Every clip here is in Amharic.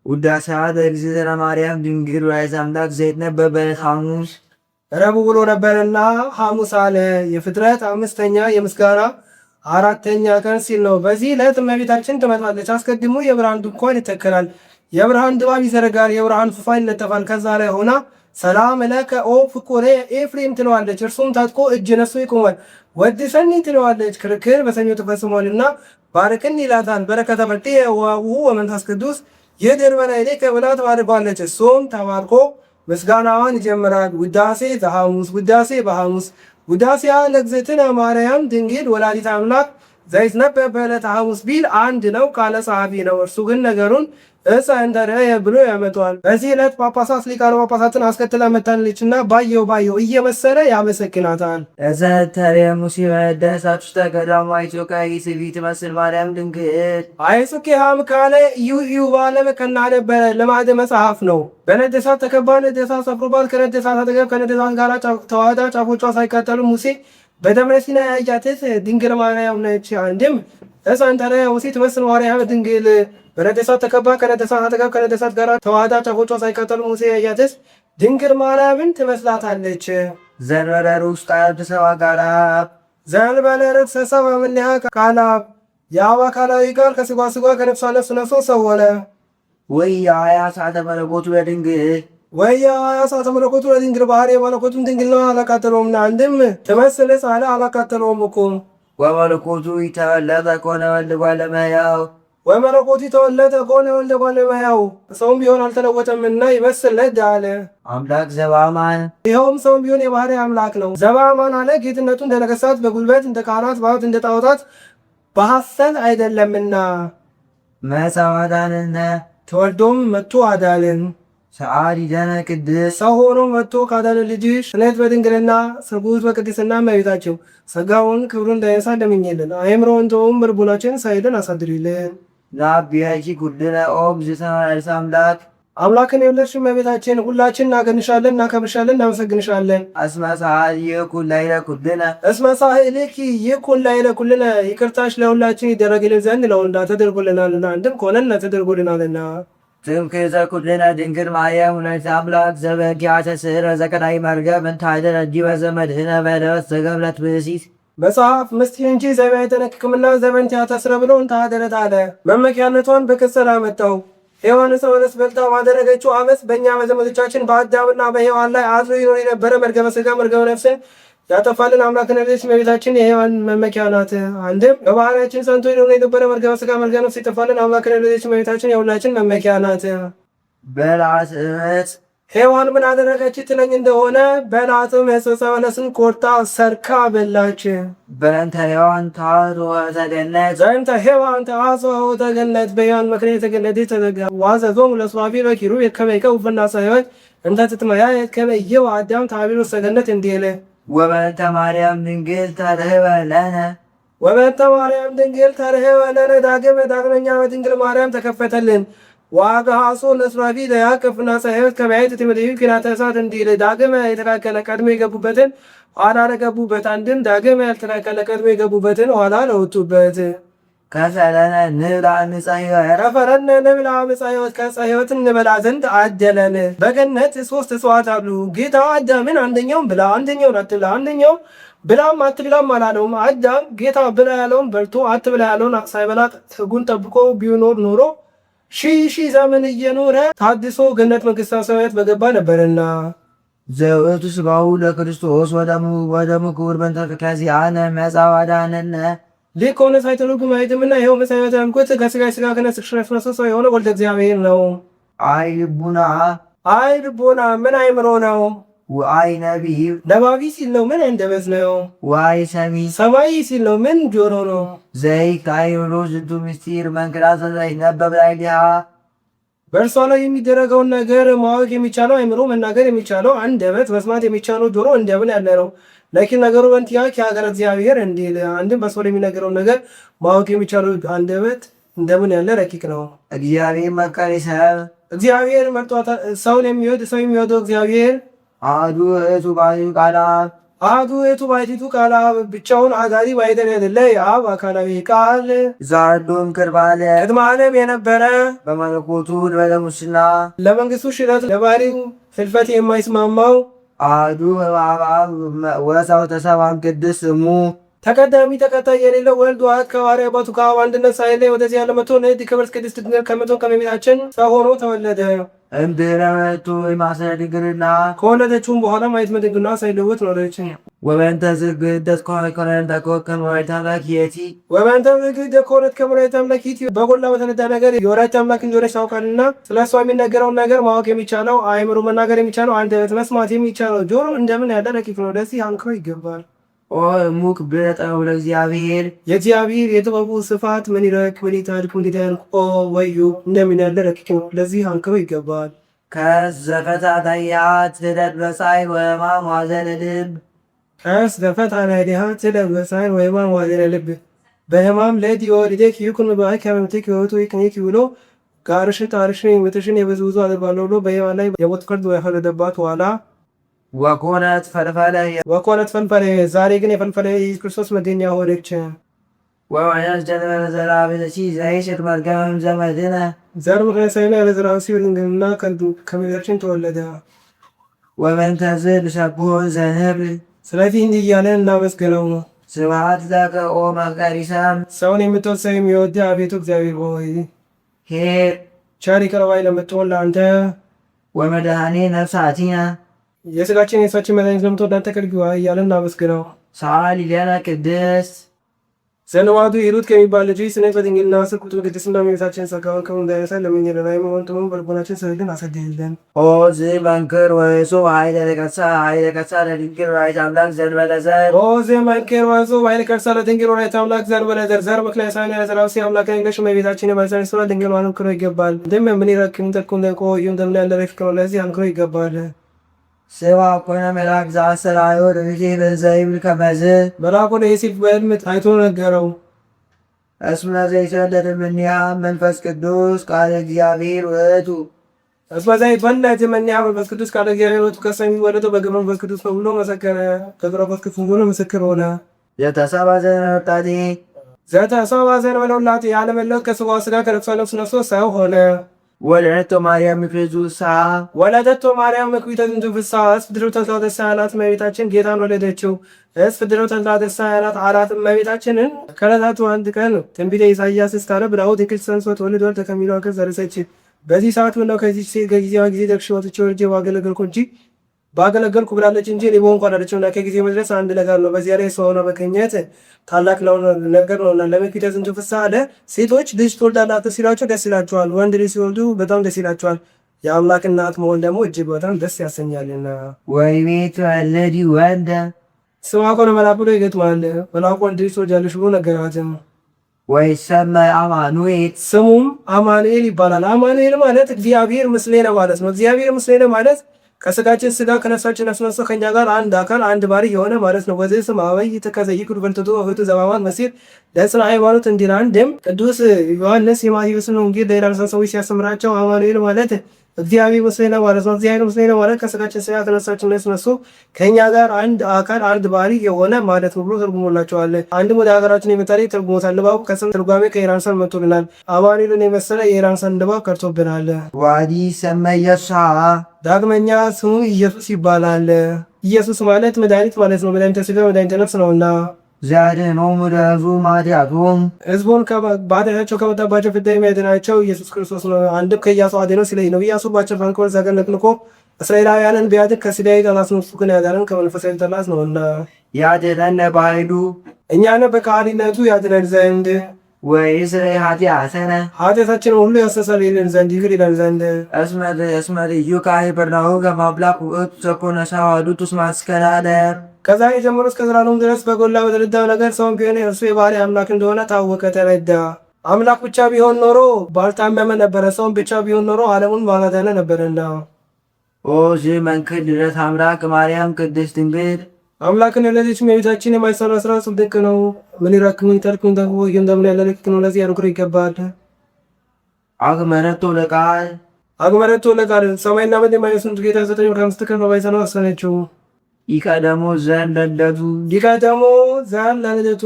ውዳሴ ለእግዝእትነ ማርያም ድንግል ወላዲተ አምላክ ዘይትነበብ በዕለተ ሐሙስ ረቡዕ ብሎ ነበርና ሐሙስ አለ። የፍጥረት አምስተኛ የምስጋና አራተኛ ቀን ሲል ነው። በዚህ ዕለት እመቤታችን ትመጣለች። አስቀድሞ የብርሃን ድንኳን ይተከላል። የብርሃን ድባብ ይዘረጋል። የብርሃን ዙፋን ይነጠፋል። ከዛ ላይ ሆና ሰላም ለከ ኦ ፍቁሬ ኤፍሬም ትለዋለች። እርሱም ታጥቆ እጅ ነስቶ ይቆማል። ወድሰኒ ትለዋለች። ክርክር በሰኞ ተፈጽሟልና ባርክኒ ይላታል። በረከተ በርጤ ወውሁ ወመንፈስ ቅዱስ ይድር በላዕሌከ ብላ ትባርኳለች። እሱም ተባርኮ ምስጋናዋን ይጀምራል። ውዳሴ ዘሐሙስ ውዳሴ በሐሙስ ውዳሴያ ለእግዝእትነ ማርያም ድንግል ወላዲተ አምላክ ዘይትነበብ በዕለተ ሐሙስ ቢል አንድ ነው፣ ቃለ ጸሐፊ ነው። እርሱ ግን ነገሩን እፀ እንተርእየ ብሎ ያመጣዋል። በዚህ ዕለት ጳጳሳት ሊቃነ ጳጳሳትን አስከትላ መታለችና ባየው እየመሰለ ያመሰግናታል። እዘተርእየ ሙሴ በደሳት ውስተ ገዳማዊት ኢትዮጵያዊ ስብዕት ትመስል ማርያም ድንግል አይጽኬሃም ካለ እዩ ባለ ከና ነበረ ልማደ መጽሐፍ ነው። በነደሳት ተከባ ነደሳት ሰፍሮባት ከነደሳት አጠገብ ከነደሳት ጋር ተዋህዳ ጫፎቿ ሳይቃጠሉ ሙሴ በደብረ ሲና ያያት ድንግል ማርያም ነች። አንድም እፀ እንተርእየ ሙሴ ትመስል ማርያም ድንግል በነደሳት ተከባ ከነደሳት አጠገብ ከነደሳት ጋር ተዋህዳ ጫፎቿ ሳይቃጠሉ ሙሴ ያያትስ ድንግል ማርያምን ትመስላታለች። ዘንበለ ርኩስ ቃል ሰባ ጋራ ዘንበለ ርኩስ ሰባ እምኔሃ ቃላብ የአብ አካላዊ ቃል ከሥጋ ሥጋ ከነፍሷ ነፍስ ነፍሶ ሰው ሆነ። ወኢያሐያ ሰዓተ መለኮቱ ለድንግል ወኢያሐያ ሰዓተ መለኮቱ ለድንግል ባህርየ መለኮቱን ድንግልና አላቃጠለውምና አንድም ትመስልስ አለ አላቃጠለውም እኮ ወመለኮቱ ይተወለጠ ኮነ ወልደ እጓለ እመሕያው ወመለኮቱ ተወለደ ኮነ ወልደ እጓለ እመሕያው ሰውም ቢሆን አልተለወጠምና ይመስለት አለ። አምላክ ዘበአማን ይኸውም ሰውም ቢሆን የባህርይ አምላክ ነው። ዘበአማን አለ ጌትነቱ እንደ ነገሥታት በጉልበት እንደ ካህናት በሀብት እንደ ጣዖታት በሐሰት አይደለምና መጽአ አዳነነ ተወልዶም መጥቶ አዳልን። ሰአሊ ለነ ቅድስት ሰው ሆኖ መጥቶ ካዳነ ልጅሽ ስለት በድንግልና ስርጉት በቅድስና እመቤታቸው ጸጋውን ክብሩን እንዳይነሳ እንደምኝልን አእምሮውን ተውም ልቡናችን ሳይልን አሳድሪልን። ዛብየኪ ኩልነ ኦ እግዝእትነ ወላዲተ አምላክ አምላክን የወለድሽ እመቤታችን ሁላችን እናገንሻለን፣ እናከብርሻለን፣ እናመሰግንሻለን። እስመ ሰአሊ ይኩን ላዕለ ኩልነ እስመ ሳህልኪ ይኩን ላዕለ ኩልነ ይቅርታሽ ለሁላችን ይደረግልን ዘንድ ለወልዳ ተደርጎልናልና አንድም ከሆነን ተደርጎልናልና ትምክህተ ኩልነ ድንግል ማርያም ወላዲተ አምላክ ዘበኪያተ ስዕረ ዘቀዳይ መርገም እንታደረ ዲበ ዘመድህነ በለወት ዘገብለት ብእሲት መጽሐፍ ምስጢር እንጂ ዘቢያ አይተነክክምና ዘበንቲያ ተስረ ብሎ እንታደረት አለ። መመኪያነቷን በቅጽል አመጣው። ሔዋን ሰውነስ በልጣ ባደረገችው አመፅ በእኛ በዘመዶቻችን በአዳምና በሔዋን ላይ አድሮ ይኖር የነበረ መርገመ ሥጋ መርገመ ነፍስን ያጠፋልን አምላክን ልጅ እመቤታችን የሔዋን መመኪያ ናት። አንድም በባህሪያችን ጸንቶ ይኖር የነበረ መርገመ ሥጋ መርገመ ነፍስ የጠፋልን አምላክን ልጅ እመቤታችን የሁላችን መመኪያ ናት። በለዓት ዕፅ ሔዋን ምን አደረገች ትለኝ እንደሆነ በለዓትም ዕፀ በለስን ቆርጣ ሰርካ በላች። በእንተ ሔዋን ተሐጽኦ ተገነት ዘእንተ ሔዋን ተሐጽኦ ተገነት በሔዋን ምክንያት የተገነደች ተዘጋ። ዋዘዞሙ ለሱራፌል ወኪሩቤል ከመ ይቀውሙ ፍናሰ ሕይወት እንተ ትትመያየጥ ከመ ይእዜው አዳም ተኀቤሉ ውስተ ገነት እንዲል ወበእንተ ማርያም ድንግል ተርህበ ለነ ወበእንተ ማርያም ድንግል ተርህበ ለነ ዳግመኛ በድንግል ማርያም ተከፈተልን። ወአግሃሶ ለሱራፌል ለያዕቅብ ፍናሰ ሕይወት ከመ ያይጥጥ እምኔሁ ኪራተ እሳት እንዲል ዳግመ የተካከለ ቀድሞ የገቡበትን ኋላ ለገቡበት አንድም ዳግመ ያልተካከለ ቀድሞ የገቡበትን ኋላ ለወጡበት ከፈለነ ንብላ ዕፀ ሕይወት ከፈለነ ንብላ ዕፀ ሕይወት ከዕፀ ሕይወት እንበላ ዘንድ አደለን። በገነት ሦስት እጽዋት አሉ። ጌታ አዳምን አንደኛውን ብላ አንደኛውን አትብላ አንደኛውን ብላም አትብላም አላለውም። አዳም ጌታ ብላ ያለውን በልቶ አትብላ ያለውን ሳይበላ ሕጉን ጠብቆ ቢኖር ኖሮ ሺህ ዘመን እየኖረ ታድሶ ገነት መንግሥተ ሰማያት በገባ ነበርና ዘውእቱ ሥጋሁ ለክርስቶስ ወደሙ ክቡር በእንተ ከዚአነ መጽአ ወአዳነነ ሊቅ ከሆነ ሳይተረጉም አይድምና ይኸው መሠረተ መለኮት ከሥጋ ሥጋ ከነፍስ ነፍስ ሰው የሆነ ወልደ እግዚአብሔር ነው። አይ ልቡና ምን አእምሮ ነው? ወአይ ነቢብ ነባቢ ሲል ነው ምን አንደበት ነው? ወአይ ሰማይ ሲል ነው ምን ጆሮ ነው? ዘይካይሎ ዝንቱ ምስጢር መንክራተ ዘይትነበብ ላዕሌሃ በእርሷ ላይ የሚደረገውን ነገር ማወቅ የሚቻለው አእምሮ፣ መናገር የሚቻለው አንደበት፣ መስማት የሚቻለው ጆሮ እንደምን ያለ ነው። ለኪን ነገሩ በእንቲአኪ ሀገረ እግዚአብሔር እንዲል አንድም በሰው ላይ የሚነገረውን ነገር ማወቅ የሚቻለው አንደበት እንደምን ያለ ረቂቅ ነው። እግዚአብሔር መካሪ ሰብ እግዚአብሔር መርጧታል። ሰውን የሚወድ ሰው የሚወደው እግዚአብሔር አሐዱ ውእቱ ባሕርዩ ቃላት አሐዱ ውእቱ ባሕቲቱ ቃለ አብ ብቻውን አጋዚ ባሕታዊ አይደለ የአብ አካላዊ ቃል ዛሉም ቅድማለ ቅድመ ዓለም የነበረ በመለኮቱ በለሙስና ለመንግስቱ ሽረት ለባህሪው ሕልፈት የማይስማማው አሐዱ አብ ወሳው ተሰባም ቅድስ እሙ ተቀዳሚ ተከታይ የሌለው ወልድ ዋሕድ ከባሕርይ አባቱ ከአብ አንድነት ሳይለይ ወደዚህ ዓለም መጥቶ ንዕድ ክብርት ቅድስት ድንግል ከምትሆን ከእመቤታችን ሰው ሆኖ ተወለደ። እምድኅረ ምሕረቱ የማኅፀነ ድንግልና ከወለደችውም በኋላ ማኅተመ ድንግልና ሳይለወጥ ኖረች። ወበእንተ ዝግደት ኮነን ተኮከም ወላዲተ አምላክ ይእቲ ወበእንተ ዝግደት ኮነት ከወላዲተ አምላክ ይእቲ በጎላ በተረዳ ነገር የወላዲተ አምላክ እንደሆነች ታውቃልና። ስለ እሷ የሚነገረውን ነገር ማወቅ የሚቻለው አእምሮ መናገር የሚቻለው አንደበት መስማት የሚቻለው ጆሮ እንደምን ያለ ረቂቅ ነው። ለዚህ አንክሮ ይገባል። ኦ እሙቅ ብለጠው ለእግዚአብሔር የእግዚአብሔር የጥበቡ ስፋት ምን ይረክ ምን ይታድቅ እንዴት ያልቅ ኦ ወዩ እንደምን ያለ ረቂቅ ነው። ለዚህ አንክሮ ይገባል። ከዘፈታታያት ትደት በፀሐይ ወሕማም ሐዘነ ልብ ከስ ዘፈታታያት ትደት በፀሐይ ወሕማም ሐዘነ ልብ በሕማም ለዲኦ ልደኪ ይኩን በአይ ከመምትክ ሕይወቱ ይቅኒክ ብሎ ጋርሽን ታርሽን የምትሽን የብዙ አድርባለሁ ብሎ በሕማም ላይ የሞት ፍርድ የፈረደባት ኋላ ወኮነት ፈልፈለ ዛሬ ግን የፈልፈለ የኢየሱስ ክርስቶስ መገኛ ሆነች። ወወነስ ጀንበረ ዘላብለሲ ዘይሽር መርገም ዘመድነ ዘር ምክንያት ሳይሆን ያለ ዘር ሲሆን ድንግልና ከእመቤታችን ተወለደ። ወበእንተዝ ንሰብሖ ዘንብል ስለዚህ እንዲህ እያለን እናመስግነው። ስብሐት ለከ ኦ መፍቀሪ ሰብእ ሰውን የምትወድ ሰው የሚወድ አቤቱ እግዚአብሔር ሆይ ኄር ቸር ይቅር ባይ ለምትሆን ለአንተ ወመድኃኔ ነፍሳቲነ የሥጋችን የነፍሳችን መድኃኒት ለምትወድ አንተ ከልጊዋ እያለን እናመስግነው። ሰአሊ ለነ ቅድስት ዘንባቱ ሂሩት ከሚባል ልጅ ስነት በድንግልና ስር ቁጥር ቅድስና እመቤታችን ጸጋውን ከሁሉ እንዳይነሳ ለምኝልን። ሃይማኖቱን በልቦናችን ስርልን አሳድርልን። ኦ ዝመንክር ወይሱብ ኃይለ ቀሳ ለድንግል ወላዲተ አምላክ ዘእንበለ ዘር ኦ ዘመንክር ወይሱብ ኃይለ ቀሳ ለድንግል ወላዲተ አምላክ ዘእንበለ ዘር ዘር ምክንያት ሳይሆን ያለ ዘራዊ አምላክ ነግረሽ እመቤታችን የማኅፀንሽ ሥራ ድንግል አንክሮ ይገባል። እንደምን ምን ይረክም ተኩን ለቆ እንደምን ያለ ረፍቅ ነው። ለዚህ አንክሮ ይገባል። ስማ ኮነ መልአክ ዘአስተርአዮ ለዮሴፍ በእንዘ ይብል ከመዝ መልአኩ ለዮሴፍ በሕልም ታይቶ ነገረው። እስመ ዘይሰለጥ እምኔሃ መንፈስ ቅዱስ ቃለ እግዚአብሔር ውእቱ እስመ ዘይትወለድ እምኔሃ መንፈስ ቅዱስ ቃለ እግዚአብሔር ውእቱ ከእርሷ የሚወለደው በግብረ መንፈስ ቅዱስ ነው ብሎ መሰከረ። ከግብረ መንፈስ ቅዱስ ሆኖ ምስክር ሆነ። ዘተሰብአ ዘእንበለውላጤ ዘተሰብአ ዘእንበለውላጤ ያለመለወጥ ከሥጋዋ ሥጋ ከነፍሷ ነፍስ ነስቶ ሰው ሆነ። ወለደቶ ማርያም ምክሪቱ ፍስሐ ወለደቶ ማርያም ምክሪተ ዝንቱ ፍስሐ እስፍድሮ ተስላ ደስ ያላት እመቤታችን ጌታን ወለደችው። እስፍድሮ ተስላ ደስ ያላት አላት እመቤታችንን ከዕለታቱ አንድ ቀን ትንቢተ ኢሳይያስ ስታነብ ናሁ ድንግል ጸንሶ ትወልድ ወልደ ከሚለው አንቀጽ ደረሰች። በዚህ ሰዓት ምነው ከዚህች ሴት ከጊዜዋ ጊዜ ደርሼ ወጥቼ ወርጄ ባገለገልኩ ብላለች እንጂ እኔ በሆንኩ አላለችም። እና ከጊዜ መድረስ አንድ ነገር ነው። በዚያ ላይ ሰው ሆኖ መገኘት ታላቅ ነገር ነውና ለምክሪተ ዝንቱ ፍስሐ አለ። ሴቶች ልጅ ትወልዳላችሁ ሲላቸው ደስ ይላቸዋል። ወንድ ልጅ ሲወልዱ በጣም ደስ ይላቸዋል። የአምላክ እናት መሆን ደግሞ እጅግ በጣም ደስ ያሰኛልና። ወይቤት ወለዲ ወልደ ስማ ኮነ መልአኩ ብሎ ይገጥማል። መልአኩ ወንድ ልጅ ትወልጃለሽ ብሎ ነገራትም። ወይሰመይ አማኑኤል ስሙም አማኑኤል ይባላል። አማኑኤል ማለት እግዚአብሔር ምስሌነ ማለት ነው። እግዚአብሔር ምስሌነ ማለት ከሥጋችን ሥጋ ከነፍሳችን ነፍስ ነስቶ ከእኛ ጋር አንድ አካል አንድ ባሕርይ የሆነ ማለት ነው። በዚህ ስም አበይ ተከዘይክሩ በልተቶ እህቱ ዘማማት መሲል ለስራ ሃይማኖት እንዲል አንድም ቅዱስ ዮሐንስ የማቴዎስን ወንጌል ለሌላ ሰዎች ሲያስተምራቸው አማኑኤል ማለት እግዚአብሔር ምስሌነ ማለት ነው። እግዚአብሔር ምስሌነ ማለት ከሥጋችን ሥጋ ከነፍሳችን ነፍስ ነስቶ ከእኛ ጋር አንድ አካል አንድ ባሕርይ የሆነ ማለት ነው ብሎ ተርጉሞላቸዋል። አንድም ወደ ሀገራችን የመጣ ተርጉሞታል። ንባቡ ከስም ትርጓሜ ከኢራንሰን መጥቶልናል። አማኑኤልን የመሰለ የኢራንሰን ንባብ ቀርቶብናል። ዋዲ ሰመይ ኢየሱስ ዳግመኛ ስሙ ኢየሱስ ይባላል። ኢየሱስ ማለት መድኃኒት ማለት ነው። መድኃኒተ ሥጋ መድኃኒተ ነፍስ ነውና ዘያድኅኖሙ ለሕዝቡ ኃጢአቶሙ ሕዝቡን በኃጢአታቸው ከመጣባቸው ፍዳ የሚያድናቸው ኢየሱስ ክርስቶስ ነው። አንድም ከኢያሱ አድነው ሲለኝ ነው። ኢያሱ ባቸው ባንኮር ዘገን ነቅንቆ እስራኤላውያንን ቢያድን ከሥጋዊ ጠላት ነው፣ እሱ ግን ያዳነን ከመንፈሳዊ ጠላት ነውና ያድኅነነ በኃይሉ እኛን በካህሊነቱ ያድነን ዘንድ ወይስረይ ኃጢአተነ ኃጢአታችንን ሁሉ ያስተሰርይልን ዘንድ ይቅር ይለን ዘንድ እስመ ልዩ ካህን በርናሁ ከማምላክ ውእቱ ዘኮነ ሰብአ ወውእቱ እስመ እስከ ለዓለም ከዛሬ ጀምሮ እስከ ዘላለም ድረስ በጎላ በተረዳው ነገር ሰውን ቢሆን እርሱ የባሕርይ አምላክ እንደሆነ ታወቀ፣ ተረዳ። አምላክ ብቻ ቢሆን ኖሮ ባልታመመ ነበረ። ሰውን ብቻ ቢሆን ኖሮ ዓለሙን ባላዳነ ነበረና። ኦ ዝመንክር ልደተ አምላክ ማርያም ቅድስት ድንግል አምላክን የወለደች እመቤታችን የማይሰራ ስራ እጹብ ድንቅ ነው። ምን ይረክሙኝ ተርኩኝ ተንቦ እንደምን ያለ ልክ ነው። ለዚህ ያንክሮ ይገባል። አግመረቶ ለቃል ሰማይና ምድር የማይወስኑት ጌታ 9 ብርሃን ስትከፍል ባይዘነው ወሰነችው። ይቀደሙ ዘንድ ለልደቱ ሊቀደሙ ዘር ለልደቱ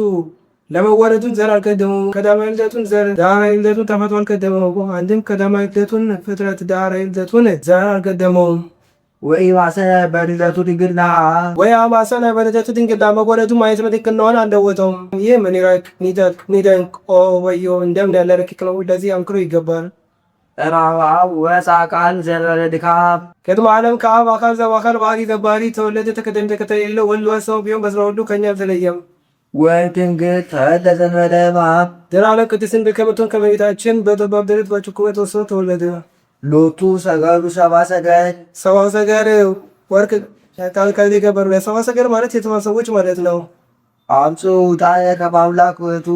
ለመወለዱ ዘር አልቀደሙም። ቀዳማዊ ልደቱን ዘር ዳህራዊ ልደቱን ተፈጥሮ አልቀደመውም። አንድም ቀዳማዊ ልደቱን ፍጥረት ዳህራዊ ልደቱን ዘር አልቀደመውም። ወኢማሰነ በልደቱ ድንግልና ወይ አማሰነ በልደቱ ድንግልና መወለዱ ማየት ምትክናውን አልለወጠውም። ይህ ምን ይረቅ ኒደቅ ኒደንቅ ኦ ወዮ እንደምን ያለ ረቂቅ ነው። ለዚህ አንክሮ ይገባል። ራብአብ ወፃ ቃል ዘለለ ድካም ቅድመ ዓለም ከአብ አካል ዘበአካል ባህሪ ገባሪ ተወለደ ተቀደም ተከተል የሌለው ወልድ ወሰው ቢሆን በስራ ሁሉ ከኛ አልተለየም። ወድንግል ተወለደ ዘእንበለማም ዘላለም ቅድስት ከምትሆን ከመቤታችን በጠባብ ደረት በጭኩበት ወስኖ ተወለደ። ሎቱ ሰገዱ ሰብአ ሰገል ሰብአ ሰገል ወርቅ ቃል የገበሩ ሰብአ ሰገል ማለት የተማ ሰዎች ማለት ነው። አምጽኡ ዕጣነ ከመ አምላክ ውእቱ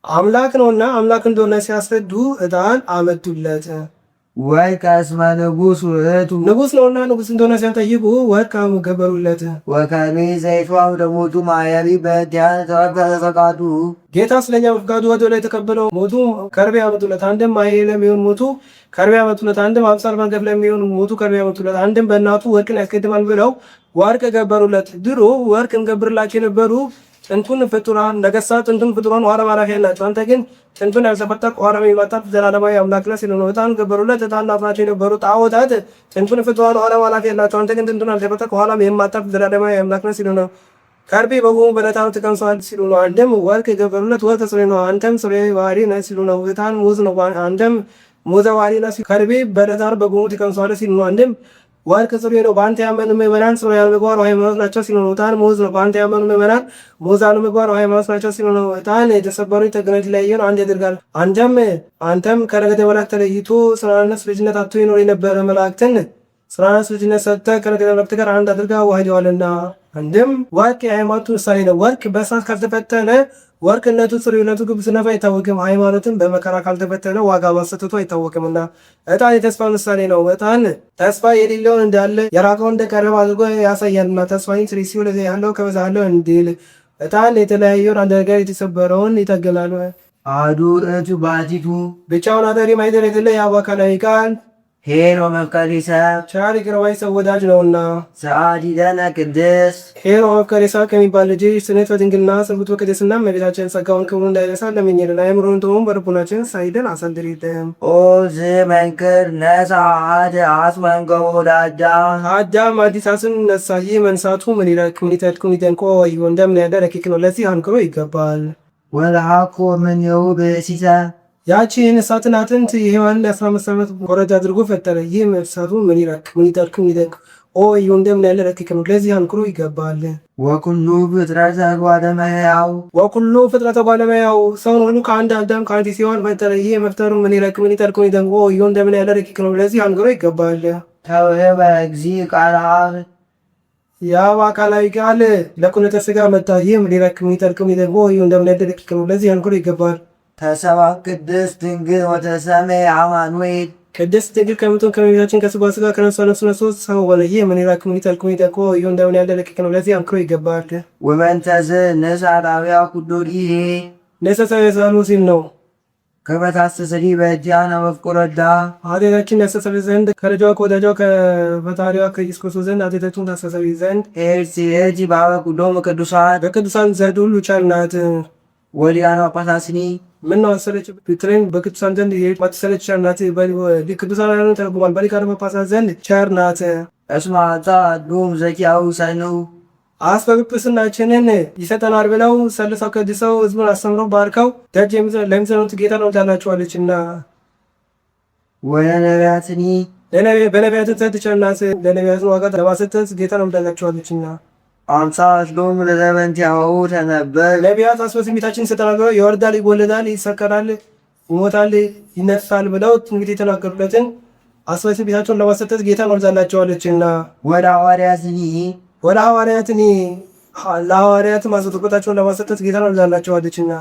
አምላክ ነውና አምላክ እንደሆነ ሲያስረዱ ዕጣን አመጡለት። ወርቀ እስመ ንጉሥ ውእቱ ንጉሥ ነውና ንጉሥ እንደሆነ ሲያጠይቁ ወርቅ ገበሩለት። ወከመ ዘይቷው ደሞቱ ማያቢ በእንቲአነ ተወገረ ፈቃዱ ጌታ ስለኛ ፈቃዱ ወደ ላይ የተቀበለው ሞቱ ከርቤ ያመጡለት። አንድም ማየ ለሚሆን ሞቱ ከርቤ ያመጡለት። አንድም አምሳል መንገፍ ለሚሆን ሞቱ ከርቤ ያመጡለት። አንድም በእናቱ ወርቅን ያስቀድማል ብለው ወርቅ ገበሩለት። ድሮ ወርቅ እንገብርላቸው የነበሩ ጥንቱን ፍጡራን ነገሥታት ጥንቱን ፍጡራን ኋላ ማላፊያ ናቸው። አንተ ግን ጥንቱን ያልተፈጠርክ ኋላ የሚመጣት ዘላለማዊ አምላክ ነህ ሲሉ ነው። ዕጣን ገበሩለት። ዕጣን ናፍናቸው የነበሩ ጣዖታት ጥንቱን ፍጡራን ኋላ ማላፊያ ናቸው። አንተ ግን ጥንቱን ያልተፈጠርክ ኋላ የማታልፍ ዘላለማዊ አምላክ ነህ ሲሉ ነው። ከርቤ በጉሙ በዕጣኑ ተቀምሰዋል ሲሉ ነው። አንድም ወርቅ የገበሩለት ወርቅ ጽሬ ነው፣ አንተም ጽሬ ባህሪ ነህ ሲሉ ነው። ዕጣን ሙዝ ነው፣ አንተም ሙዘ ባህሪ ነህ። ከርቤ በዕጣኑ በጉሙ ተቀምሰዋል ሲሉ ነው። አንድም ወርቅ ጽሬ ነው፣ በአንተ ያመኑ ምዕመናን ጽሩያነ ምግባር ወሃይማኖት ናቸው ሲሉ ነው። ዕጣን ሙዝ ነው፣ በአንተ ያመኑ ምዕመናን ሙዛነ ምግባር ወሃይማኖት ናቸው ሲሉ ነው። ዕጣን የተሰበሩ የተገነደ የተለያየ ነው፣ አንድ ያደርጋል። አንተም ከነገደ መላእክት ተለይቶ ስራነስ ልጅነት አጥቶ ይኖር የነበረ መላእክትን ስራነስ ልጅነት ሰጥተህ ከነገደ መላእክት ጋር አንድ አድርጋ ዋህደዋልና። አንድም ወርቅ የሃይማኖቱ ምሳሌ ነው። ወርቅ በእሳት ካልተፈተነ ወርቅነቱ ጽሩነቱ ግብዝነቱ አይታወቅም። ሃይማኖትን በመከራ ካልተፈተነ ዋጋ ማሰጠቱ አይታወቅምና ዕጣን የተስፋ ምሳሌ ነው። ዕጣን ተስፋ የሌለውን እንዳለ የራቀውን እንደቀረበ አድርጎ ያሳያልና ተስፋኝ ስሪ ሲሆን ያለው ከበዛለው እንዲል ዕጣን የተለያየውን አንድ ነገር የተሰበረውን ይጠግናል። አሐዱ ውእቱ ባሕቲቱ ብቻውን አዳሪ ማይደር የሌለ የአብ አካላዊ ቃል ኄር ወመፍቀሬ ሰብ ቸር ይቅር ባይ ሰው ወዳጅ ነውና። ሰአሊ ለነ ቅድስት ኄር ወመፍቀሬ ሰብ ከሚባል ልጅ ስነት በድንግልና ስርጉት በቅድስና እመቤታችን ጸጋውን ክብሩን እንዳይረሳ ለምኝልን። አእምሮን ተወውን በልቡናችን ሳይደን አሳድሪልን። ኦ ዝመንክር ነሣ አሐደ አጽመ እምገቦ ለአዳም አዳም አዲስ አጽም ነሳ። ይህ መንሳቱ ምን ይረክ ምን ይተድክ ምን ይደንቆ ወይ እንደምን ያለ ረቂቅ ነው። ለዚህ አንክሮ ይገባል። ወለአኮ እምኔሁ ብእሲተ ያቺን እሳትን አጥንት የሔዋንን 15 ዓመት ኮረጃ አድርጎ ፈጠረ። ይህ መንሳቱ ምን ይረክ ምን ይተድክ ምን ይደንቅ ኦ ወይ እንደምን ያለ ረቂቅ ነው። ለዚህ አንክሮ ይገባል። ወኩሉ ፍጥረተ እጓለ እመሕያው ወኩሉ ፍጥረተ እጓለ እመሕያው ሰውን ሁሉ ከአንድ አዳም ከአንዲት ሔዋን ፈጠረ። ይህ መፍጠሩ ምን ይረክ ምን ይተድክ ምን ይደንቅ ኦ ወይ እንደምን ያለ ረቂቅ ነው። ለዚህ አንክሮ ይገባል። ተውህበ እግዚእ ቃለ አብ የአብ አካላዊ ቃል ለኩነተ ሥጋ መጣ። ይህ ምን ይረክ ምን ይተድክ ምን ይደንቅ ኦ ወይ እንደምን ያለ ረቂቅ ነው። ለዚህ አንክሮ ይገባል። ተሰብአ ቅድስት ድንግል ወተሰምየ አማኑኤል ቅድስት ድንግል ከምትሆን ከእመቤታችን ከሥጋዋ ሥጋ ከነፍሷ ነፍስ ነስቶ ሰው ሆነ። ይህ ምን ይረክ ምን ይተድክ ምን ይደንቅ ኦ ወይ እንደምን ያለ ረቂቅ ነው። ለዚህ አንክሮ ይገባል። ወበእንተዝ ንሳራዊያ ኩሉ ጊዜ ነሰሳዊ ሳሉ ሲል ነው። ከመታስተሰሪ በእጅአነ ወፍቁረዳ ኃጢአታችን ያስተሰርይ ዘንድ ከልጇ ከወዳጇ ከፈጣሪዋ ከኢየሱስ ክርስቶስ ዘንድ ኃጢአታችንን ታስተሰርይ ዘንድ ኤርሲ ባበ ኩሎሙ ቅዱሳን በቅዱሳን ዘንድ ሁሉ ቸር ናት። ወሊቃነ ጳጳሳትኒ ምነው አሰለች ብትለኝ በቅዱሳን ዘንድ የማትሰለች ቸር ናት። ቅዱሳን ያሉን ተረጉሟል። በሊቃነ ጳጳሳት ዘንድ ቸር ናት። እስመ አጽአዱም ዘኪያሁ ሰኑ አስበጵጵስናችንን ይሰጠናል ብለው ሰልሰው ቀድሰው ሕዝቡን አስተምረው ባርከው ደጅ ለሚጸኑት ጌታ ነው ትላላችኋለችና። ወለነቢያትኒ በነቢያት ዘንድ ቸር ናት። ለነቢያትን ዋጋ ለማሰጠት ጌታ ነው ትላላችኋለችና። አምሳሎሙ ለዘበንቲአሁ ተነበብ ነቢያት አስበ ትንቢታችን ይሰጠናል ብለው ይወርዳል፣ ይወለዳል፣ ይሰቀላል፣ ይሞታል፣ ይነሳል ብለው ትንቢት የተናገሩለትን አስበ ትንቢታቸውን ለማሰጠት ጌታ ነው ትላላችኋለችና። ወደ ሐዋርያትኒ ለሐዋርያት ማስጠንቀቂያቸውን ለማሰጠት ጌታ ነው ትላላችኋለችና።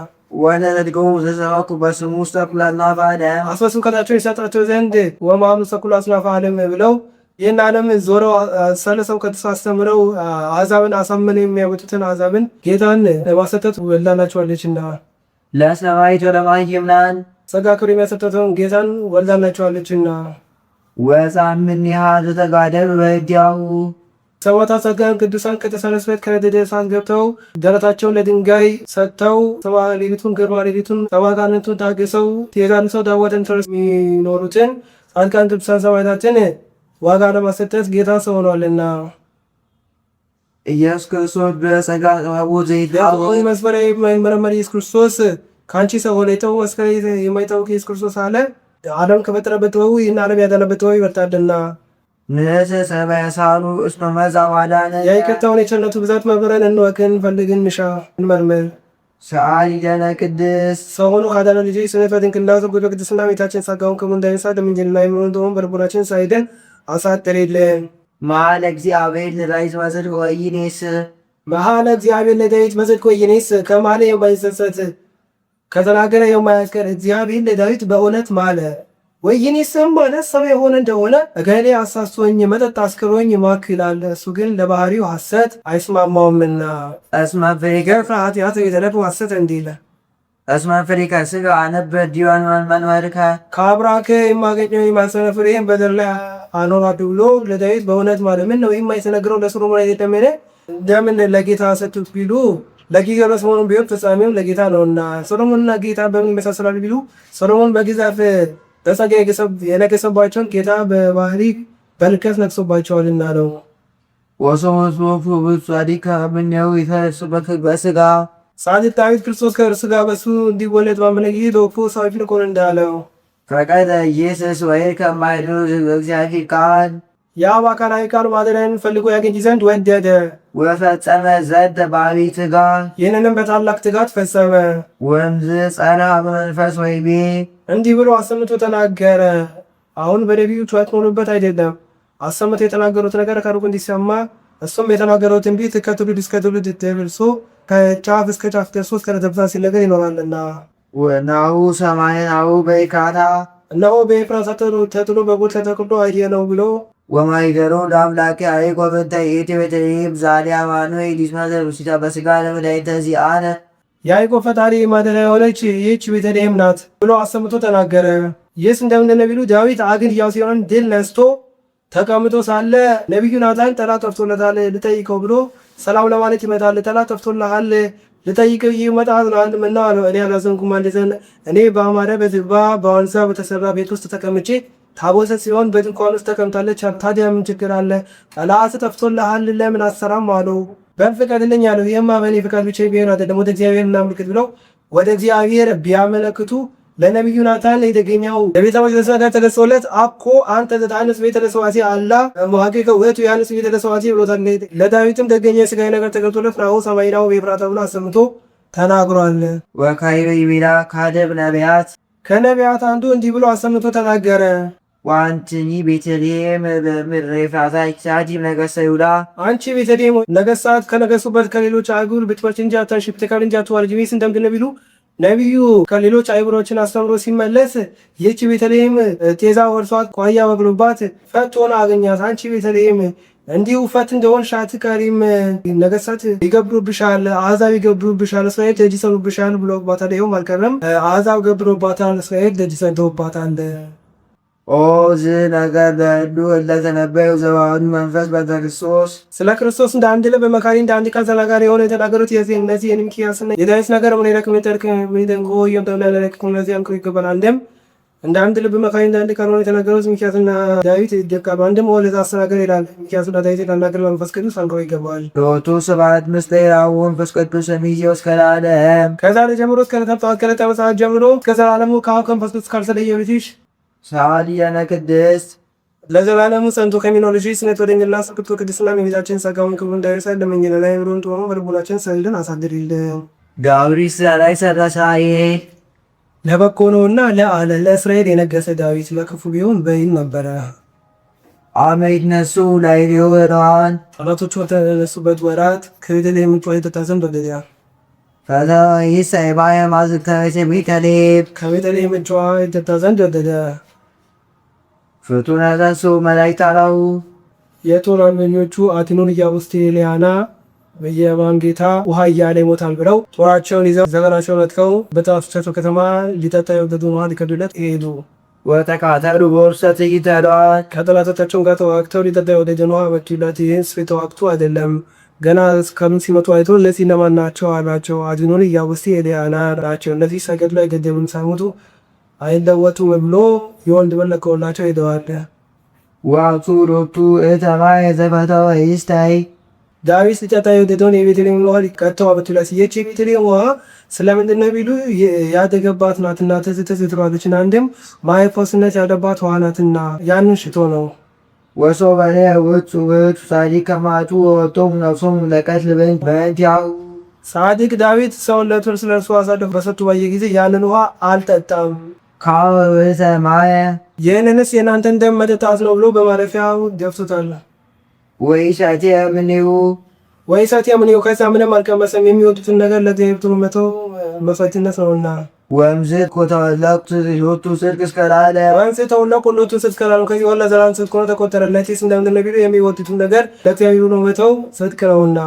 ወለነድገሙ ዘሰበኩ በስሙ ውስተ ኩሉ አጽናፈ ዓለም አስበ ስብከታቸውን ይሰጣቸው ዘንድ ወማኑ ሰኩሉ አጽናፈ ዓለም ብለው ይህን ዓለም ዞረው ሰለሰው ከተሳስተምረው አሕዛብን አሳምነው የሚያመጡትን አሕዛብን ጌታን ለማሰጠት ወልዳላችኋለችና። ለሰማዕት ወለማእምራን ጸጋ ክብር የሚያሰጠውን ጌታን ወልዳላችኋለችና። ወጻምኒሃ ዘተጋደሉ በእዴሁ ሰማዕታት ጻድቃን ቅዱሳን ከተሰነሱበት ከነደደ እሳት ገብተው ደረታቸውን ለድንጋይ ሰጥተው ሌሊቱን ግርማ ሌሊቱን ጠዋጋነቱን ታግሰው ትእዛዝን ሰው ዳወትን ትረስ የሚኖሩትን ጻድቃን ቅዱሳን ሰማዕታትን ዋጋ ለማሰጠት ጌታ ሰው ሆኗልና ኢየሱስ ክርስቶስ በጸጋ ጥበቡ ዘይታወቅ መስፈሪያ የማይመረመር ኢየሱስ ክርስቶስ ከአንቺ ሰው ሆነ። የተው መስከረ የማይታወቅ ኢየሱስ ክርስቶስ አለ ዓለም ከፈጠረበት ጥበቡ ይህን ዓለም ያዳነበት ጥበቡ ይበልጣልና። ንእስ ሰማይ ሳሉ እስመ መዛ ዋዳነ የይቅርታውን የቸርነቱ ብዛት መርምረን እንወቅን ፈልግን ንሻ እንመርምር። ሰአሊ ለነ ቅድስት ሰው ሆኖ ካዳነ ልጅ ስነፈትን ክላዘ ጉዶ ቅድስና ቤታችን ጸጋውን ክሙ እንዳይነሳ ለምንጅልና የምንሆን በልቦናችን ሳይደን አሳጥርልን። መኃለ እግዚአብሔር ለዳዊት መጽድቅ ወኢይኔስ መኃለ እግዚአብሔር ለዳዊት መጽድቅ ወኢይኔስ ከማለ የማይጸጸት ከተናገረ የማያስቀር እግዚአብሔር ለዳዊት በእውነት ማለ። ወኢይኔስም ማለት ሰው የሆነ እንደሆነ እገሌ አሳስቶኝ መጠጥ አስክሮኝ ማክ ይላል። እሱ ግን ለባህሪው ሐሰት አይስማማውምና እስመ ፍሬከ ኃጢአት የተለፈ ሐሰት እንዲለ እስመ ፍሬከ ሥጋ አነብር ዲዋን መንበርከ ከአብራከ የማገኘው የማኅፀነ ፍሬህን በዘር ላይ አኖራለሁ ብሎ ለዳዊት በእውነት ማለ። ምን ነው የማይተነግረው ለሰሎሞን አይደለምን? እንደምን ለጌታ ሰጡት ቢሉ ለጊዜው ለሰሎሞን ቢሆን ፍጻሜው ለጌታ ነውና። ሰሎሞንና ጌታ በምን ይመሳሰላሉ ቢሉ ሰሎሞን በግዛት በጸጋ የነገሰባቸውን ጌታ በባህሪ በልከት ነግሶባቸዋልና ነው። ወሶፍ ጻዲቅ ምኔው ይተስበክ በሥጋ ጻድቅ ዳዊት ክርስቶስ ከእርሱ ጋር በሱ እንዲወለድ ባመነ ጊዜ ለወፎ ሳይፊ ልኮን እንዳለው ፈቀደ ኢየሱስ ወይ ከማይድኑ እግዚአብሔር ቃል የአብ አካላዊ ቃል ማደሪያን ፈልጎ ያገኝ ዘንድ ወደደ። ወፈጸመ ዘንተ በአቢይ ትጋት ይህንንም በታላቅ ትጋት ፈጸመ። ወንዝ ጸና በመንፈስ ወይቤ እንዲህ ብሎ አሰምቶ ተናገረ። አሁን በነቢዩ ጩኸት ሆኖበት አይደለም፣ አሰምቶ የተናገሩት ነገር ከሩቅ እንዲሰማ እሱም የተናገረው ትንቢት ከትውልድ እስከ ትውልድ ደርሶ ከጫፍ እስከ ጫፍ ደርሶ እስከ ነተብታ ሲል ነገር ይኖራልና። ወናሁ ሰማይን አሁ በይካታ እነሆ በኤፍራታ ተጥሎ በጎል ተተክሎ አየነው ብሎ ወማይገሮ ለአምላኬ አይቆብ እንተ ይእቲ ቤተልሔም ዛሊያ አማኑኤል ይትመሰል ውስተ በሥጋ ለመድኃኒተ ዚአነ የያዕቆብ ፈጣሪ ማደሪያ የሆነች ይህች ቤተልሔም ናት ብሎ አሰምቶ ተናገረ። ይህስ እንደምንድን ነው ቢሉ ዳዊት አግንያው ሲሆን ድል ነስቶ ተቀምጦ ሳለ ነቢዩ ናታን ጠላት ጠፍቶለታል ልጠይቀው ብሎ ሰላም ለማለት ይመጣል። ጠላት ጠፍቶልሃል ልጠይቀው ይመጣል ምና አለው። እኔ አላዘንኩም አንድዘን እኔ በአማረ በዝግባ በዋንዛ በተሰራ ቤት ውስጥ ተቀምጬ ታቦተ ጽዮን በድንኳን ውስጥ ተቀምጣለች። ታዲያ ምን ችግር አለ? ጠላት ጠፍቶልሃል ለምን አትሰራም አለው። በፍቀድልኝ አለው። ይህማ በእኔ ፍቃድ ብቻ ቢሆን አይደለም ወደ እግዚአብሔር እናምልክት ብለው ወደ እግዚአብሔር ቢያመለክቱ ለነቢዩ ናታን የተገኘው ለቤተ መቅደስ ነገር ተገዝቶለት አኮ አንተ ዘታንስ ቤተ ለሰዋሲ አላ መሐቂቀ ውእቱ ያንስ ቤተ ለሰዋሲ ብሎታል። ለዳዊትም ተገኘ ስጋዊ ነገር ተገዝቶለት ናሁ ሰማይናው በኤፍራታ ብሎ አሰምቶ ተናግሯል። ወካዕበ ይቤላ ካህደብ ነቢያት ከነቢያት አንዱ እንዲህ ብሎ አሰምቶ ተናገረ። ወአንትኒ ቤተልሔም በምድረ ኤፍራታ ይእቲ ነገሥተ ይሁዳ አንቺ ቤተልሔም ነገሥታት ከነገሱበት ከሌሎች አህጉር ብትበልጪ እንጂ አታንሺ ብትከብሪ እንጂ አትዋረጂ። ይህስ እንደምንድን ነው ቢሉ ነቢዩ ከሌሎች አይሁዶችን አስተምሮ ሲመለስ ይህች ቤተልሔም ጤዛ ወርሷት ቋያ በቅሎባት ፈት ሆና አገኛት። አንቺ ቤተልሔም እንዲሁ ፈት እንደሆንሽ አትቀሪም፣ ነገሥታት ይገብሩብሻል፣ አሕዛብ ይገብሩብሻል፣ እስራኤል ደጅ ይሰኑብሻል ብሎባታል። ይኸውም አልቀረም፣ አሕዛብ ገብሮባታል፣ እስራኤል ደጅ ሰንተውባታል። ኦ ዝነገር ለሕዱ እለ ተነበዩ ዘባሕዱ መንፈስ በእንተ ክርስቶስ ስለ ክርስቶስ እንደ አንድ ልብ በመካሪ እንደ አንድ ቃል ተናጋሪ የሆነ የተናገሩት እነዚህ የሚክያስና የዳዊት ነገር ምን ይረክ ምንጠርክ ምንደንጎ የምተምላለክ እነዚህ አንክሮ ይገባል። አንድም እንደ አንድ ልብ መካሪ እንደ አንድ ቃል ሆነ የተናገሩት ሚክያስና ዳዊት ይደቃሉ። አንድም ወለዛ አስተናገር ይላል። ሚክያስና ዳዊት የተናገረ መንፈስ ቅዱስ አንክሮ ይገባል። ሎቱ ስብሐት ምስለ ይራው መንፈስ ቅዱስ እምይእዜሰ እስከ ለዓለም ከዛሬ ጀምሮ እስከ ዕለተ ምጽአት ጀምሮ እስከ ዘላለሙ ከአብ ከመንፈስ ቅዱስ ካልተለየ ልጅሽ ሰአሊ ለነ ቅድስት ለዘላለሙ ጸንቶ ከሚኖር ልጅሽ ስነት ወደኝና ስክቶ ቅድስና የቤታችን ጸጋውን ክብሩን እንዳይረሳ ለመኝነ ላይ ብሩን ጦሞ በልቡናችን ሰልልን አሳድሪልን። ዳዊት ላይ ሰረሳዬ ለበጎ ነውና ለእስራኤል የነገሰ ዳዊት ለክፉ ቢሆን በይን ነበረ። አመ ይትነሱ ላዕሌሁ ዕጣን ጠላቶቹ በተነሱበት ወራት ከቤተልሔም ጮኸ ይጠጣ ዘንድ ወደደ። ፈተይሰ ባየ ማዝክተ ቤተልሔም ከቤተልሔም ጮኸ ይጠጣ ዘንድ ወደደ። ፍጡነ ተንሱ መላእክት አልዓሁ የጦር አርበኞቹ አቲኖን፣ ኢያቡስቴ፣ ኤልያና በየማን ጌታ ውሃ እያለ ይሞታል ብለው ጦራቸውን ይዘው ዘመናቸውን ነጥቀው በጣፍቻቸው ከተማ ሊጠጣ የወደዱን ውሃ ሊከዱለት ሄዱ። ወተቃተሉ በውርሰት ይተዷል። ከጠላቶቻቸውም ጋር ተዋግተው ሊጠጣ የወደደን ውሃ መቱለት። ይህን ተዋግቶ አይደለም ገና እስከምን ሲመጡ አይቶ እነዚህ እነማን ናቸው አላቸው። አዲኖን ኢያቡስቴ ኤልያና ናቸው። እነዚህ ሰገድ ላይ ገደሉን ሳይሞቱ አይለወጡም ብሎ የወንድ መለከውላቸው ሄደዋል። ዋቱ ሮቱ እተማይ ዘፈተወ ይስታይ ዳዊት ሊጠጣ የወደደውን የቤተልሔም ውሃ ሊቀተው አመጡለት። ይህች የቤተልሔም ውሃ ስለምንድን ነው ቢሉ ያደገባት ናትና ትዝትዝ ትሏለችና አንድም ማይፎስነት ያለባት ውሃ ናትና ያንን ሽቶ ነው። ወሶ በኔ ውጡ ውጡ ጻዲቅ ከማቱ ወቶም ነፍሶም ለቀትል በእንቲአሁ ጻድቅ ዳዊት ሰውነቱን ስለ እርሱ አሳልፎ በሰጡ ባየ ጊዜ ያንን ውሃ አልጠጣም። ካወሰማየ ይህንንስ የእናንተን ደም መጠጣት ነው ብሎ በማለፊያው ደፍቶታል። ወይሳቴ ምንዩ ወይሳቴ ምንዩ ከዛ ምንም አልቀመሰም። የሚወዱትን ነገር ለእግዚአብሔር መተው መስዋዕትነት ነውና። ወምዝት ኮተወለቅቱ ሎቱ ጽድቅ እስከ ለዓለም ወንዝ ተወለቁ ሎቱ ጽድቅ እስከ ለዓለም ከዚህ በኋላ ዘላለም ጽድቅ ሆኖ ተቆጠረለት። ይህስ እንደምንድን ነው ቢሉ የሚወዱትን ነገር ለእግዚአብሔር ብሎ መተው ጽድቅ ነውና።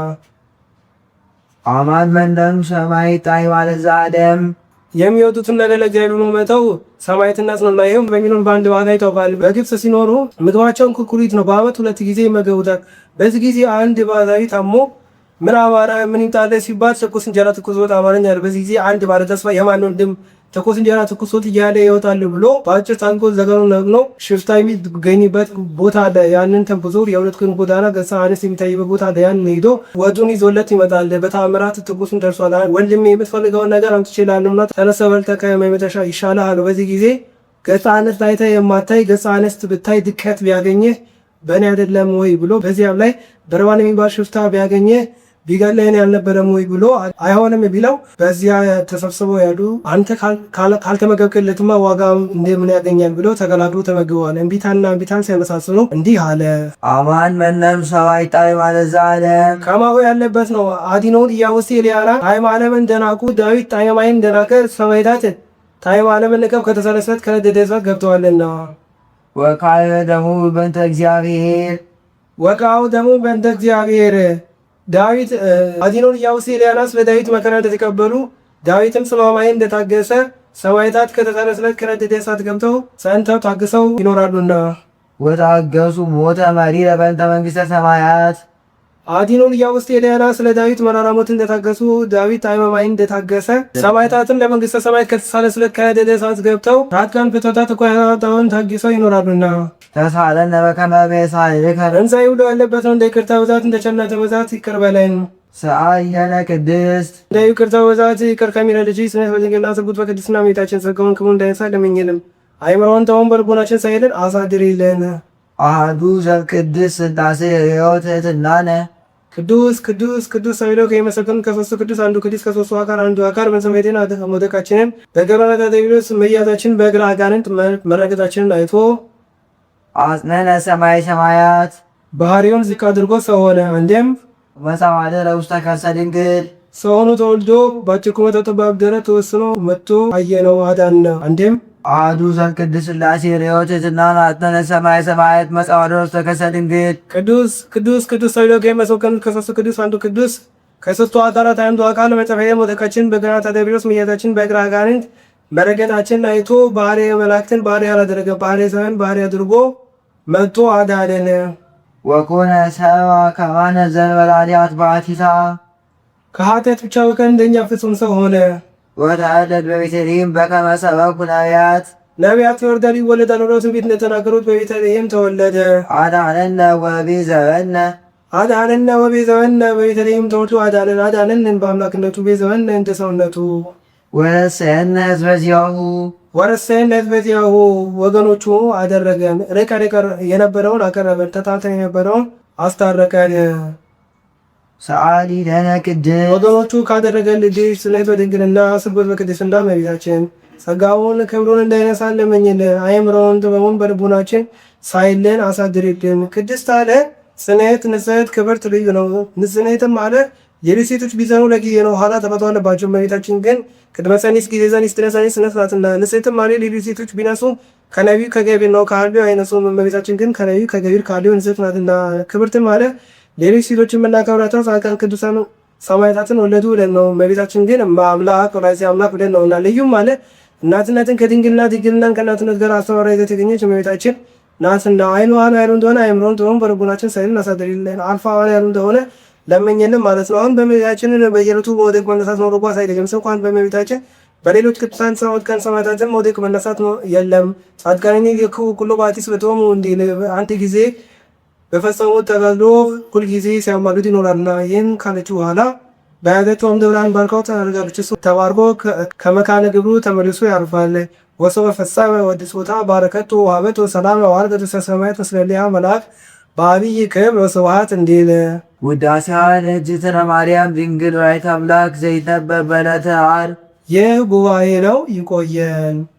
አማን መንደኑ ሰማይ ጣይ ማለት ዛደም የሚወዱትን ነገር ለእግዚአብሔር ብሎ መተው ሰማዕትነት ነውና። ይህም በሚኖር በአንድ ዋጋ ይታወቃል። በግብፅ ሲኖሩ ምግባቸውን ኩርኩሪት ነው። በዓመት 2 ጊዜ ይመገቡታል። በዚህ ጊዜ አንድ ባሕታዊ ታሞ ምን አማራ ምን ይምጣለ ሲባል ትኩስ እንጀራ ትኩስ ወጥ አማረኝ አለ። በዚህ ጊዜ አንድ ባለ ተስፋ የማን ወንድም ትኩስ እንጀራ ትኩስ ወጥ እያለ ይወጣል ብሎ በአጭር ታንቆ ዘገኑን ነቅሎ ሽፍታ የሚገኝበት ቦታ አለ። ያንን ተንብዞ የሁለት ቀን ጎዳና ገጸ አንስት የሚታይበት ቦታ አለ። ያን ሄዶ ወጡን ይዞለት ይመጣል። በተአምራት ትኩሱን ደርሷል። ወንድሜ የምትፈልገውን ነገር አምጥቼልሃለሁና ተነስ በልተህ ከመመተሻ ይሻልሃል። በዚህ ጊዜ ገጸ አንስት አይተህ የማታይ ገጸ አንስት ብታይ ድከት ቢያገኝህ በእኔ አይደለም ወይ ብሎ በዚያም ላይ በርባን የሚባል ሽፍታ ቢያገኝህ ቢገለህን ያልነበረም ወይ ብሎ አይሆንም ቢለው በዚያ ተሰብስበው ያሉ አንተ ካልተመገብክለትማ ዋጋ እንደምን ያገኛል ብሎ ተገላግሎ ተመግበዋል። እምቢታና እምቢታን ሲያመሳስሉ እንዲህ አለ። አማን መነም ሰማይ ጣይ ማለት ዛለም ከማሁ ያለበት ነው። አዲኖን ኢያቡስቴ ኤልያና ጣዕመ ዓለምን እንደናቁ ዳዊት ጣዕመ ማይን እንደናቀ ሰማዕታት ጣዕመ ዓለምን ንቀው ከተሰለሰለት ከነደደ እሳት ገብተዋልና። ወካየ ደሙ በእንተ እግዚአብሔር ወቃው ደሙ በእንተ እግዚአብሔር ዳዊት አዲኖን ኢያቡስቴ ኤልያናስ በዳዊት መከራ እንደተቀበሉ ዳዊትም ጽማማይን እንደታገሰ ሰማዕታት ከተሰለሰለት ከነደደ እሳት ገብተው ጸንተው ታግሰው ይኖራሉና። ወታገሱ ሞተ መሪረ በእንተ መንግሥተ ሰማያት አዲኖን ኢያቡስቴ ኤልያናስ ስለ ዳዊት መራራ ሞት እንደታገሱ ዳዊት ጣዕመ ማይን እንደታገሰ ሰማዕታትም ለመንግሥተ ሰማያት ከተሰለሰለት ከነደደ እሳት ገብተው ታጥቀን ፍትወታት እኳታውን ታግሰው ይኖራሉና። ተሳለነ በከመ በሳልከ እንሳይ ሁሉ ያለበት ነው። እንደ ይቅርታ ብዛት እንደ ቸርነቱ ብዛት ይቅር በለን። ሰአየነ ቅድስት እንደ ይቅርታ ብዛት ይቅር ከሚለ ልጅ ስነት በድንግልና ስርጉት በቅድስና እመቤታችን ጸጋውን ክብሩን እንዳይነሳ ለምኝልን። አይምሮውን ተውን በልቦናችን ሳይልን አሳድሪልን። አሐዱ ዘእምቅድስት ሥላሴ ሕይወት ትሕትናነ ቅዱስ ቅዱስ ቅዱስ ተብለው ከሚመሰገኑ ከሦስቱ ቅዱስ አንዱ ቅዱስ ከሦስቱ አካል አንዱ አካል በሰማዕትን መውደቃችንን በገበናታ ዲያብሎስ መያዛችን በእግረ አጋንንት መረገጣችንን አይቶ አጽነነ ሰማይ ሰማያት ባህሪውን ዝቅ አድርጎ ሰው ሆነ። እንዲም ወተዋሕደ ውስተ ከርሰ ድንግል ሰው ሆኖ ተወልዶ በአጭር ቁመተ ጠባብ ደረት ተወስኖ መጥቶ አየነው አዳነ። እንዲም አሐዱ ዘእምቅድስት ሥላሴ ሕይወት ትሕትናነ አጽነነ ሰማይ ሰማያት ወተዋሕደ ውስተ ከርሰ ድንግል ቅዱስ ቅዱስ ቅዱስ ተብለው ከሚመሰገኑ ከሦስቱ ቅዱስ አንዱ ቅዱስ ከሦስቱ አካላት አንዱ አካል መጠፊያ መውደቃችን በገበናታ ዲያብሎስ መያዛችን በእግረ አጋንንት መረገጣችን አይቶ ባህርየ መላእክትን ባህርይ አላደረገ ባህርየ ሰውን ባህርይ አድርጎ መጥቶ አዳነን። ወኮነ ሰብአ ከማነ ዘእንበለ ኃጢአት ባሕቲታ ከኃጢአት ብቻ በቀር እንደኛ ፍጹም ሰው ሆነ። ወተወለደ በቤተልሔም በከመ ሰበኩ ነቢያት ነቢያት ይወርዳል ይወለዳል ብለው ትንቢት እንደተናገሩት በቤተልሔም ተወለደ። አዳነነ ወቤዘወነ አዳነነ ወቤዘወነ በቤተልሔም ተወልዶ አዳነን። አዳነን በአምላክነቱ ቤዘወነ እንደ ሰውነቱ ወረሰየነ ሕዝበ ዚአሁ ወረሰየነ ሕዝበ ዚአሁ ወገኖቹ አደረገን። ርቀ የነበረውን አቀረበን፣ ተጣልተን የነበረውን አስታረቀን። ሰአሊ ለነ ቅድስት ወገኖቹ ካደረገን ልጅ ስለ በድንግልና ስርጎት በቅድስና እመቤታችን ጸጋውን ክብሩን እንዳይነሳ ለምኝልን። አይምሮውን ጥበቡን በልቡናችን ሳይልን አሳድሪልን። ቅድስት አለ ጽኔት ንጽሕት ክብርት ልዩ ነው። ንጽሕትም አለ የቤት ሴቶች ቢዘኑ ለጊዜ ነው፣ ኋላ ተፈቶ አለባቸው። እመቤታችን ግን ቅድመ ጸኒስ ጊዜ ጸኒስ ድኅረ ጸኒስ ንጽሕት ናትና። ንጽሕትም አለ ሌሎች ሴቶች ቢነሱ ከነቢዩ ከገቢር ነው፣ ከሐልዮ አይነሱም። እመቤታችን ግን ከነቢዩ ከገቢር ከሐልዮ ንጽሕት ናትና። ክብርትም አለ ሌሎች ሴቶችን የምናከብራቸው ጻድቃን ቅዱሳን ሰማዕታትን ወለዱ ብለን ነው። እመቤታችን ግን አምላክ ወላዲተ አምላክ ብለን ነውና። ልዩም አለ እናትነትን ከድንግልና ድንግልናን ከእናትነት ጋር አስተባብራ ይዘት የተገኘች እመቤታችን ናትና አይኗን ያሉ እንደሆነ አይምሮን ጥሩን በልቡናችን ሳይልን አሳድሪልን። አልፋዋን ያሉ እንደሆነ ለመኘንም ማለት ነው። አሁን በእመቤታችንን በየዕለቱ መውደቅ መነሳት ኖሮባት አይደለም። እንኳን በእመቤታችን በሌሎች ቅዱሳን ጻድቃን ሰማዕታትን መውደቅ መነሳት የለም። ጻድቃን ኩሉ ባቲስ በቶሙ እንዲል አንድ ጊዜ በፈጸሙት ተጋድሎ ሁልጊዜ ሲያማልዱ ይኖራልና። ይህን ካለች በኋላ በያዘችውም ደብራን ባርካው ተረጋግች ተባርኮ ከመካነ ግብሩ ተመልሶ ያርፋል። ወሰበ ፈጻመ ወድሶታ ባረከቱ ወሀበቱ ሰላም ዋል ቅዱሰ ሰማያት መስለሊያ መልአክ በአብይ ክብር ወስብሐት እንዲል ውዳሴሃ ለእግዝእትነ ማርያም ድንግል ወላዲተ አምላክ ዘይትነበብ በዕለተ ዓርብ። ይህ ጉባኤ ነው። ይቆየን።